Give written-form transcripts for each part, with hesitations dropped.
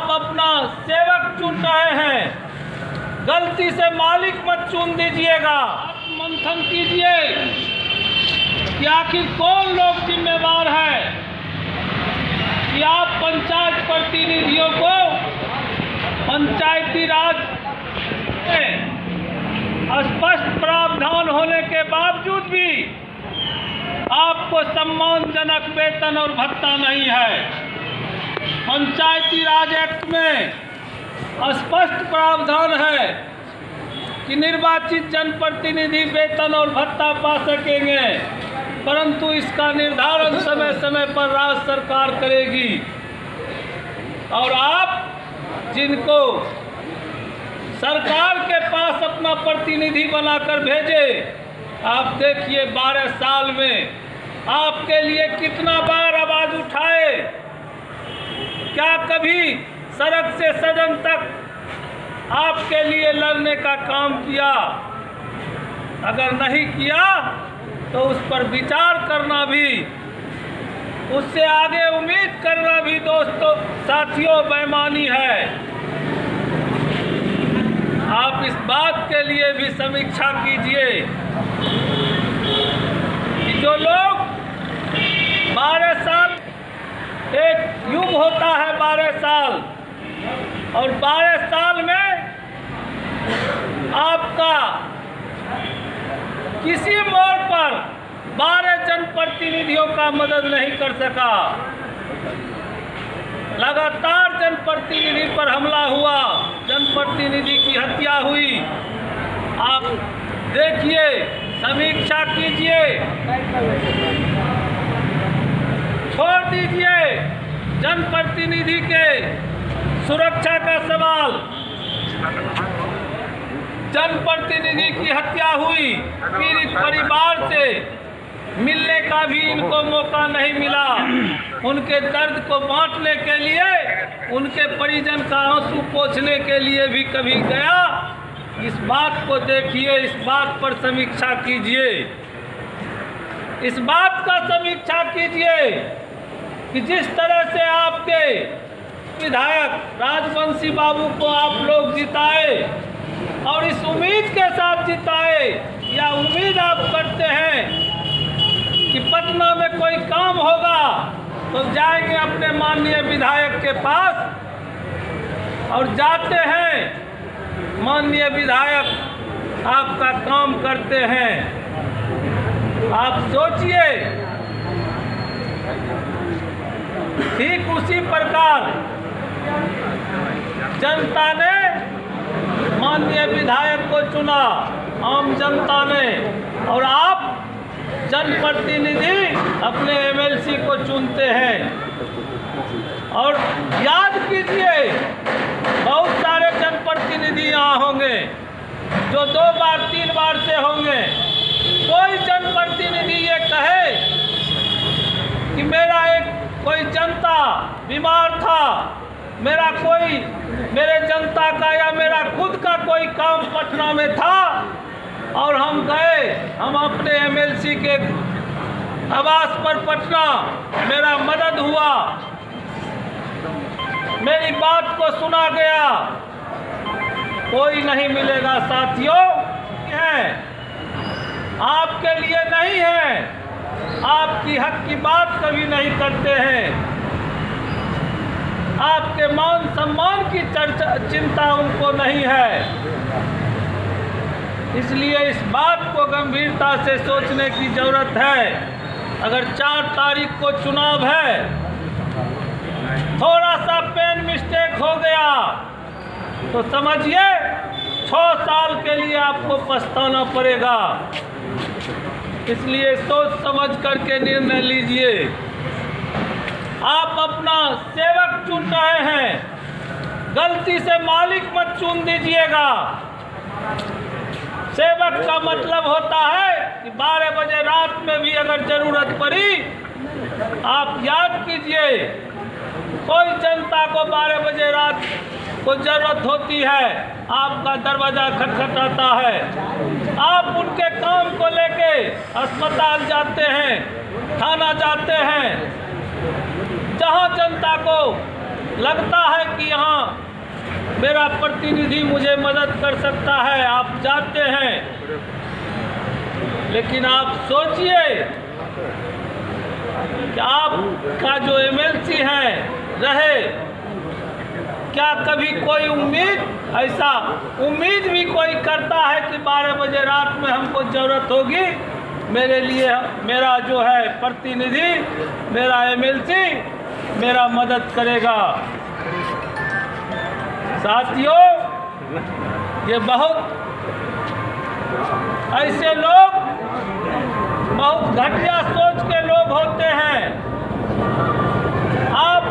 आप अपना सेवक चुन रहे हैं, गलती से मालिक मत चुन दीजिएगा। आप मंथन कीजिए कि आखिर कौन लोग जिम्मेवार है कि आप पंचायत प्रतिनिधियों को पंचायती राज में स्पष्ट प्रावधान होने के बावजूद भी आपको सम्मानजनक वेतन और भत्ता नहीं है। पंचायती राज एक्ट में स्पष्ट प्रावधान है कि निर्वाचित जनप्रतिनिधि वेतन और भत्ता पा सकेंगे, परंतु इसका निर्धारण समय समय पर राज्य सरकार करेगी। और आप जिनको सरकार के पास अपना प्रतिनिधि बनाकर भेजे, आप देखिए 12 साल में आपके लिए कितना बार आवाज उठाए। क्या कभी सड़क से सदन तक आपके लिए लड़ने का काम किया? अगर नहीं किया तो उस पर विचार करना भी, उससे आगे उम्मीद करना भी दोस्तों साथियों बेईमानी है। आप इस बात के लिए भी समीक्षा कीजिए कि जो लोग 12 साल, एक युग होता है 12 साल, और 12 साल में आपका किसी मोड़ पर 12 जनप्रतिनिधियों का मदद नहीं कर सका। लगातार जनप्रतिनिधि पर हमला हुआ, जनप्रतिनिधि की हत्या हुई। आप देखिए, समीक्षा कीजिए, छोड़ दीजिए जनप्रतिनिधि के सुरक्षा का सवाल। जनप्रतिनिधि की हत्या हुई, पीड़ित परिवार से मिलने का भी इनको मौका नहीं मिला। उनके दर्द को बांटने के लिए, उनके परिजन का आंसू पोंछने के लिए भी कभी गया। इस बात को देखिए, इस बात पर समीक्षा कीजिए, इस बात का समीक्षा कीजिए कि जिस तरह से आपके विधायक राजवंशी बाबू को आप लोग जिताए और इस उम्मीद के साथ जिताए, या उम्मीद आप करते हैं कि पटना में कोई काम होगा तो जाएंगे अपने माननीय विधायक के पास, और जाते हैं, माननीय विधायक आपका काम करते हैं। आप सोचिए, ठीक उसी प्रकार जनता ने माननीय विधायक को चुना, आम जनता ने, और आप जनप्रतिनिधि अपने एमएलसी को चुनते हैं। और याद कीजिए, बहुत सारे जनप्रतिनिधि यहाँ होंगे जो 2 बार 3 बार से होंगे। कोई जनप्रतिनिधि ये कहे कि मेरा एक कोई जनता बीमार था, मेरे जनता का या मेरा खुद का कोई काम पटना में था और हम गए, हम अपने एमएलसी के आवास पर पटना, मेरा मदद हुआ, मेरी बात को सुना गया। कोई नहीं मिलेगा साथियों, है आपके लिए नहीं है, आपकी हक की बात कभी नहीं करते हैं, आपके मान सम्मान की चिंता उनको नहीं है। इसलिए इस बात को गंभीरता से सोचने की जरूरत है। अगर 4 तारीख को चुनाव है, थोड़ा सा पेन मिस्टेक हो गया तो समझिए 6 साल के लिए आपको पछताना पड़ेगा। इसलिए सोच समझ करके निर्णय लीजिए। आप अपना सेवक चुन रहे हैं, गलती से मालिक मत चुन दीजिएगा। सेवक का मतलब होता है कि 12 बजे रात में भी अगर जरूरत पड़ी, आप याद कीजिए, कोई जनता को 12 बजे रात को जरूरत होती है, आपका दरवाजा खटखटाता है, आप उनके काम को लेके अस्पताल जाते हैं, थाना जाते हैं, जहां जनता को लगता है कि यहाँ मेरा प्रतिनिधि मुझे मदद कर सकता है, आप जाते हैं, लेकिन आप सोचिए कि आपका जो एमएलसी है रहे, क्या कभी कोई ऐसा उम्मीद भी कोई करता है कि 12 बजे रात में हमको ज़रूरत होगी, मेरे लिए मेरा जो है प्रतिनिधि, मेरा एमएलसी मेरा मदद करेगा। साथियों, ये बहुत ऐसे लोग बहुत घटिया सोच के लोग होते हैं। आप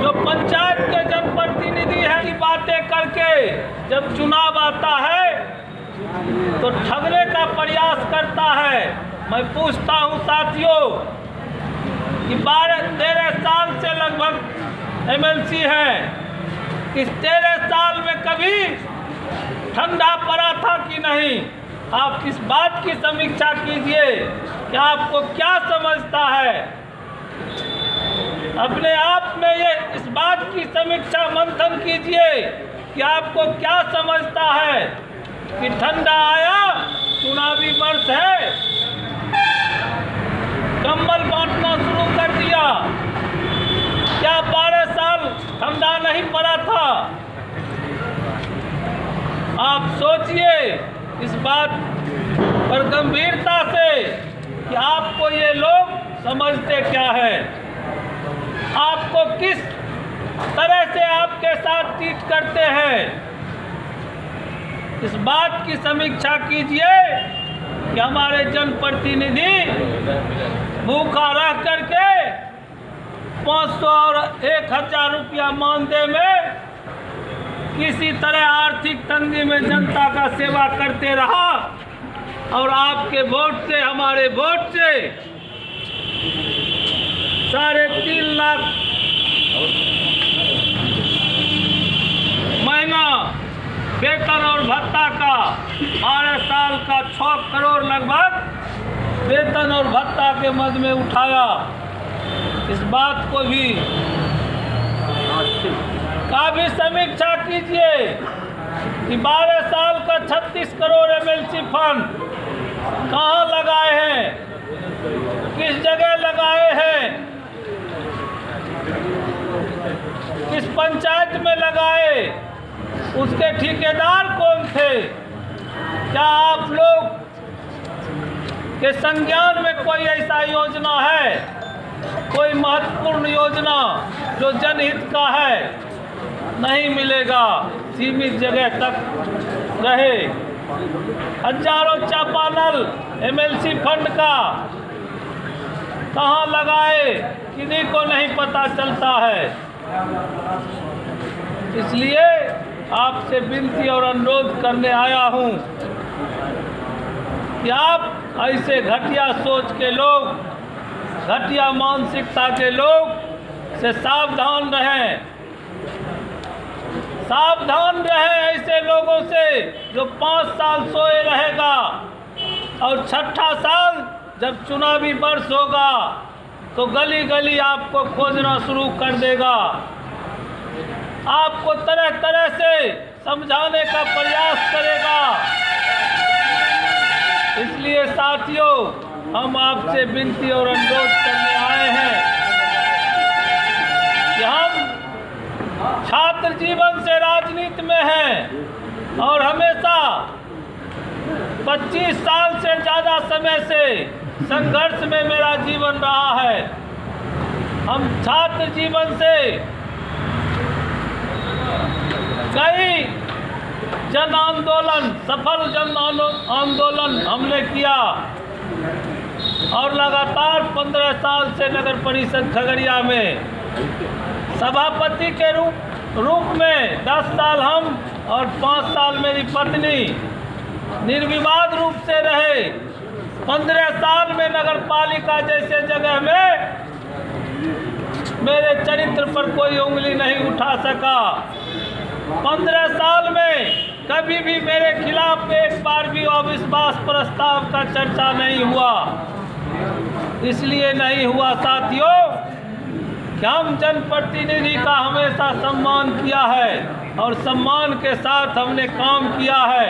जो पंचायत के जनप्रतिनिधि हैं की बातें करके जब चुनाव आता है तो ठगने का प्रयास करता है। मैं पूछता हूं साथियों कि 12-13 साल से लगभग एमएलसी है, इस 13 साल में कभी ठंडा पड़ा था कि नहीं? आप इस बात की समीक्षा कीजिए कि आपको क्या समझता है। अपने आप में ये इस बात की समीक्षा मंथन कीजिए कि आपको क्या समझता है कि ठंडा आया, चुनावी वर्ष है, कंबल बांटना शुरू कर दिया, क्या 12 साल ठंडा नहीं पड़ा था? आप सोचिए इस बात पर गंभीरता से कि आपको ये लोग समझते क्या है, आपको किस तरह से आपके साथ ट्रीट करते हैं। इस बात की समीक्षा कीजिए कि हमारे जनप्रतिनिधि भूखा रह करके 500 और 1000 रुपया मानदेय में किसी तरह आर्थिक तंगी में जनता का सेवा करते रहा, और आपके वोट से, हमारे वोट से 3.5 लाख महीना वेतन और भत्ता का, 12 साल का 6 करोड़ लगभग वेतन और भत्ता के मद में उठाया। इस बात को भी काफी समीक्षा कीजिए कि 12 साल का 36 करोड़ एमएलसी फंड कहाँ लगाए हैं, किस जगह लगाए हैं, किस पंचायत में लगाए, उसके ठेकेदार कौन थे? क्या आप लोग के संज्ञान में कोई ऐसा योजना है, कोई महत्वपूर्ण योजना जो जनहित का है? नहीं मिलेगा, सीमित जगह तक रहे। हजारों चापानल एमएलसी फंड का कहाँ लगाए, किन्हीं को नहीं पता चलता है। इसलिए आपसे विनती और अनुरोध करने आया हूँ कि आप ऐसे घटिया सोच के लोग, घटिया मानसिकता के लोग से सावधान रहें। सावधान रहें ऐसे लोगों से जो 5 साल सोए रहेगा और 6ठा साल जब चुनावी वर्ष होगा तो गली गली आपको खोजना शुरू कर देगा, आपको तरह तरह से समझाने का प्रयास करेगा। इसलिए साथियों, हम आपसे विनती और अनुरोध करने आए हैं कि हम छात्र जीवन से राजनीति में हैं और हमेशा 25 साल से ज़्यादा समय से संघर्ष में मेरा जीवन रहा है। हम छात्र जीवन से कई जन आंदोलन, सफल जन आंदोलन हमने किया और लगातार 15 साल से नगर परिषद खगड़िया में सभापति के रूप में 10 साल हम और 5 साल मेरी पत्नी निर्विवाद रूप से रहे। 15 साल में नगर पालिका जैसे जगह में मेरे चरित्र पर कोई उंगली नहीं उठा सका। 15 साल में कभी भी मेरे खिलाफ एक बार भी अविश्वास प्रस्ताव का चर्चा नहीं हुआ। इसलिए नहीं हुआ साथियों कि हम जनप्रतिनिधि का हमेशा सम्मान किया है और सम्मान के साथ हमने काम किया है,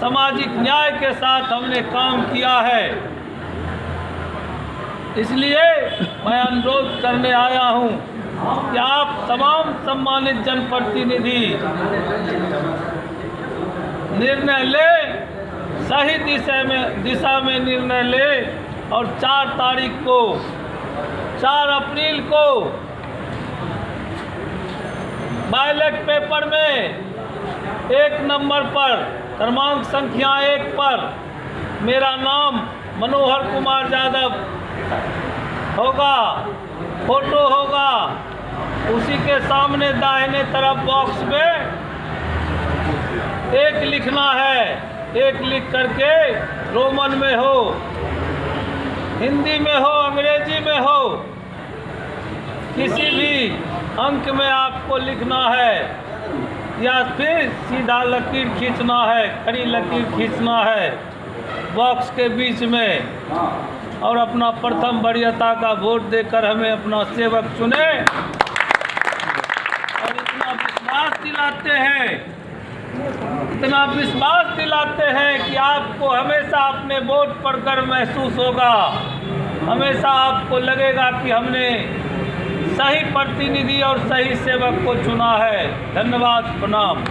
सामाजिक न्याय के साथ हमने काम किया है। इसलिए मैं अनुरोध करने आया हूं कि आप तमाम सम्मानित जनप्रतिनिधि निर्णय ले, सही दिशा में निर्णय ले और 4 अप्रैल को बैलेट पेपर में 1 नंबर पर क्रमांक संख्या 1 पर मेरा नाम मनोहर कुमार यादव होगा, फोटो होगा। उसी के सामने दाहिने तरफ बॉक्स में 1 लिखना है। 1 लिख करके रोमन में हो, हिंदी में हो, अंग्रेजी में हो, किसी भी अंक में आपको लिखना है या फिर सीधा लकीर खींचना है, खड़ी लकीर खींचना है बॉक्स के बीच में और अपना प्रथम वरीयता का वोट देकर हमें अपना सेवक चुने। और इतना विश्वास दिलाते हैं कि आपको हमेशा अपने वोट पर गर्व महसूस होगा, हमेशा आपको लगेगा कि हमने सही प्रतिनिधि और सही सेवक को चुना है। धन्यवाद, प्रणाम।